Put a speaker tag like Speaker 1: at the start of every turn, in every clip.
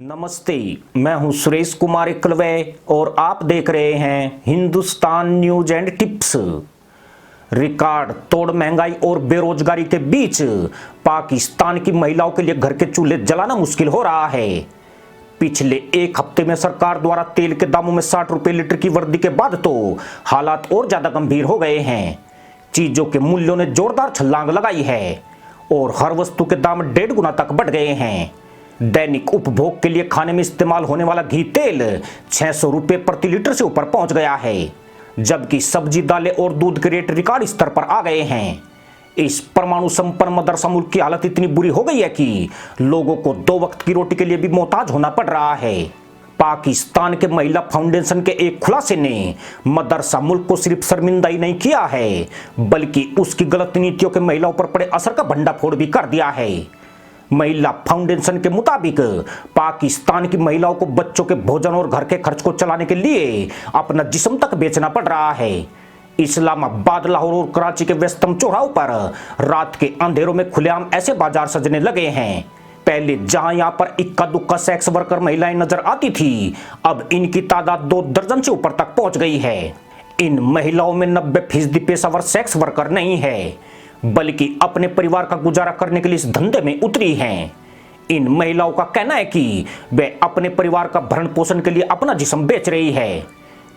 Speaker 1: नमस्ते, मैं हूं सुरेश कुमार इकलवे और आप देख रहे हैं Hindustan news and tips. Record तोड़ महंगाई और बेरोजगारी के बीच पाकिस्तान की महिलाओं के लिए घर के चूल्हे जलाना मुश्किल हो रहा है। पिछले एक हफ्ते में सरकार द्वारा तेल के दामों में 60 रुपए लीटर की वृद्धि के बाद तो हालात और ज्यादा गंभीर हो गए हैं। चीजों के मूल्यों ने जोरदार छलांग लगाई है और हर वस्तु के दाम 1.5 गुना तक बढ़ गए हैं। दैनिक उपभोग के लिए खाने में इस्तेमाल होने वाला घी तेल 600 रुपए प्रति लीटर से ऊपर पहुंच गया है, जबकि सब्जी दालें और दूध के रेट रिकॉर्ड स्तर पर आ गए हैं। इस परमाणु संपन्न मदरसा मुल्क की हालत इतनी बुरी हो गई है कि लोगों को 2 वक्त की रोटी के लिए भी मोहताज होना पड़ रहा है। पाकिस्तान के महिला फाउंडेशन के एक खुलासे ने मदरसा मुल्क को सिर्फ शर्मिंदा ही नहीं किया है, बल्कि उसकी गलत नीतियों के महिलाओं पर पड़े असर का भंडाफोड़ भी कर दिया है। महिला फाउंडेशन के मुताबिक पाकिस्तान की महिलाओं को बच्चों के भोजन और घर के खर्च को चलाने के लिए अपना जिस्म तक बेचना पड़ रहा है। इस्लामाबाद, लाहौर और कराची के व्यस्तम चौराहों पर रात के अंधेरों में खुलेआम ऐसे बाजार सजने लगे हैं। पहले जहां यहां पर इक्का दुक्का सेक्स वर्कर महिलाएं नजर आती थी, अब इनकी तादाद 2 दर्जन से ऊपर तक पहुंच गई है। इन महिलाओं में 90% पेशेवर सेक्स वर्कर नहीं है, बल्कि अपने परिवार का गुजारा करने के लिए इस धंधे में उतरी हैं। इन महिलाओं का कहना है कि वे अपने परिवार का भरण पोषण के लिए अपना जिस्म बेच रही है।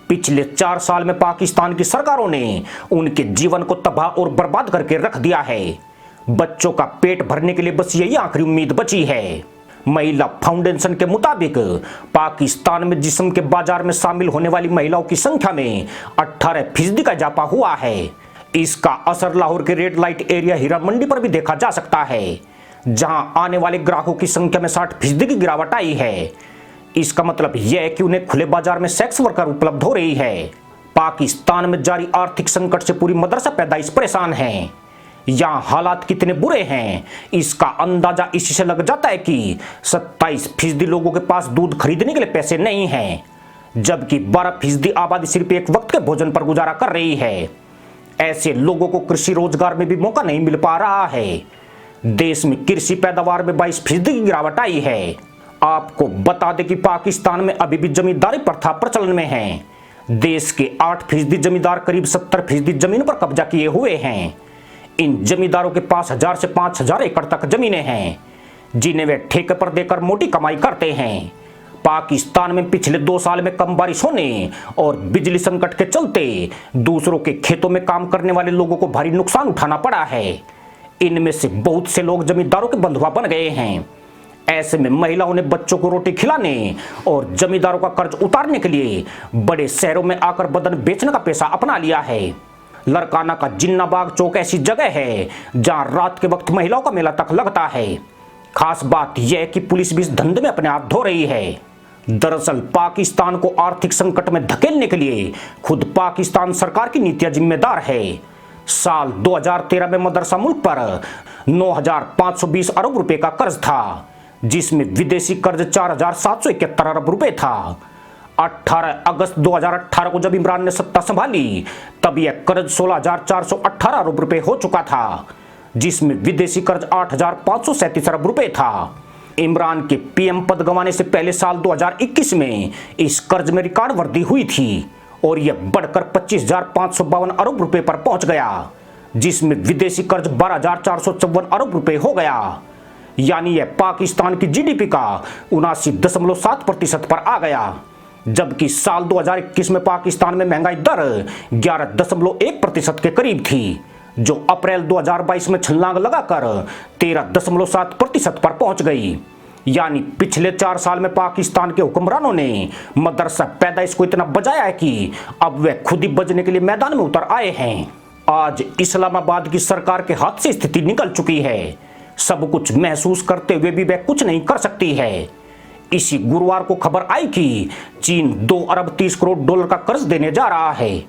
Speaker 1: पिछले 4 साल में पाकिस्तान की सरकारों ने उनके जीवन को तबाह और बर्बाद करके रख दिया है। बच्चों का पेट भरने के लिए बस यही आखिरी उम्मीद बची है। महिला फाउंडेशन के मुताबिक पाकिस्तान में जिस्म के बाजार में शामिल होने वाली महिलाओं की संख्या में 18% का इजाफा हुआ है। इसका असर लाहौर के red light area Heera Mandi पर भी देखा जा सकता है, जहां आने वाले ग्राहकों की संख्या में 60% की गिरावट आई है। इसका मतलब यह है कि उन्हें खुले बाजार में सेक्स वर्कर उपलब्ध हो रही है। पाकिस्तान में जारी आर्थिक संकट से पूरी मदरसा पैदाइश परेशान है। यहाँ हालात कितने बुरे हैं, इसका अंदाजा इसी से लग जाता है कि 27% लोगों के पास दूध खरीदने के लिए पैसे नहीं हैं, जबकि 12% आबादी सिर्फ एक वक्त के भोजन पर गुजारा कर रही है। ऐसे लोगों को कृषि रोजगार में भी मौका नहीं मिल पा रहा है। देश में कृषि पैदावार में 22% की गिरावट आई है। आपको बता दें कि पाकिस्तान में अभी भी जमींदारी प्रथा प्रचलन में है। देश के 8% जमींदार करीब 70% जमीन पर कब्जा किए हुए हैं। इन जमींदारों के पास 1000 से 5000 एकड़ तक जमीनें हैं, जिन्हें वे ठेके पर देकर मोटी कमाई करते हैं। पाकिस्तान में पिछले 2 साल में कम बारिश होने और बिजली संकट के चलते दूसरों के खेतों में काम करने वाले लोगों को भारी नुकसान उठाना पड़ा है। इनमें से बहुत से लोग जमींदारों के बंधुआ बन गए हैं। ऐसे में महिलाओं ने बच्चों को रोटी खिलाने और जमींदारों का कर्ज उतारने के लिए बड़े शहरों में आकर बदन बेचने का पेशा अपना लिया है। लड़काना का जिन्ना बाग चौक ऐसी जगह है जहां रात के वक्त महिलाओं का मेला तक लगता है। खास बात यह है कि पुलिस भी इस धंधे में अपने हाथ धो रही है। दरअसल पाकिस्तान को आर्थिक संकट में धकेलने के लिए खुद पाकिस्तान सरकार की नीतियां जिम्मेदार है। साल 2013 में मदरसा मुल्क पर 9,520 अरब रुपए का कर्ज था, जिसमें विदेशी कर्ज 4,771 अरब रुपए था। 18 अगस्त 2018 को जब इमरान ने सत्ता संभाली, तब यह कर्ज 16,418 अरब रुपए हो चुका था, जिसमें विदेशी कर्ज 8,537 अरब रुपए था। इमरान के पीएम पद गंवाने से पहले साल 2021 में इस कर्ज में रिकॉर्ड वृद्धि हुई थी और यह बढ़कर 25,552 अरब रुपए पर पहुंच गया, जिसमें विदेशी कर्ज 12,454 अरब रुपए हो गया। यानी यह पाकिस्तान की जीडीपी का 79.7% पर आ गया। जबकि साल 2021 में पाकिस्तान में महंगाई दर 11.1% के करीब थी, जो अप्रैल 2022 में छलांग लगाकर 13.7% पर पहुंच गई। यानी पिछले 4 साल में पाकिस्तान के हुक्मरानों ने मदरसा पैदाइश को इतना बजाया है कि अब वे खुद ही बजने के लिए मैदान में उतर आए हैं। आज इस्लामाबाद की सरकार के हाथ से स्थिति निकल चुकी है। सब कुछ महसूस करते हुए भी वह कुछ नहीं कर सकती है। इसी गुरुवार को खबर आई कि चीन 2 अरब 30 करोड़ डॉलर का कर्ज देने जा रहा है।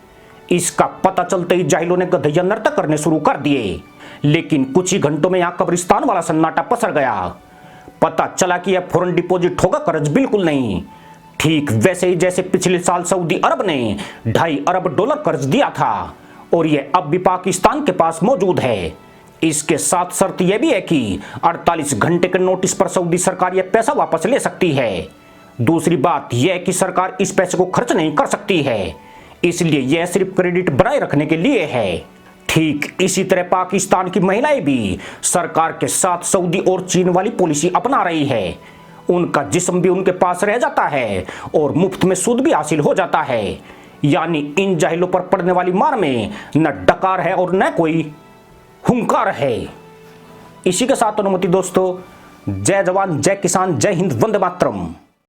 Speaker 1: इसका पता चलते ही जाहिलों ने गधैया नृत्य करने शुरू कर दिए, लेकिन कुछ ही घंटों में यहां कब्रिस्तान वाला सन्नाटा पसर गया। पता चला कि यह फौरन डिपॉजिट होगा, कर्ज बिल्कुल नहीं। ठीक वैसे ही जैसे पिछले साल सऊदी अरब ने 2.5 अरब डॉलर कर्ज दिया था और यह अब भी पाकिस्तान के पास मौजूद है। इसके साथ शर्त यह भी है कि 48 घंटे के नोटिस पर सऊदी सरकार यह पैसा वापस ले सकती है। दूसरी बात यह कि सरकार इस पैसे को खर्च नहीं कर सकती है, इसलिए यह सिर्फ क्रेडिट बनाए रखने के लिए है। ठीक इसी तरह पाकिस्तान की महिलाएं भी सरकार के साथ सऊदी और चीन वाली पॉलिसी अपना रही है। उनका जिस्म भी उनके पास रह जाता है और मुफ्त में सूद भी हासिल हो जाता है। यानी इन जाहिलों पर पड़ने वाली मार में न डकार है और न कोई हुंकार है। इसी के साथ अनुमति दोस्तों, जय जवान जय किसान जय हिंद वंदे मातरम।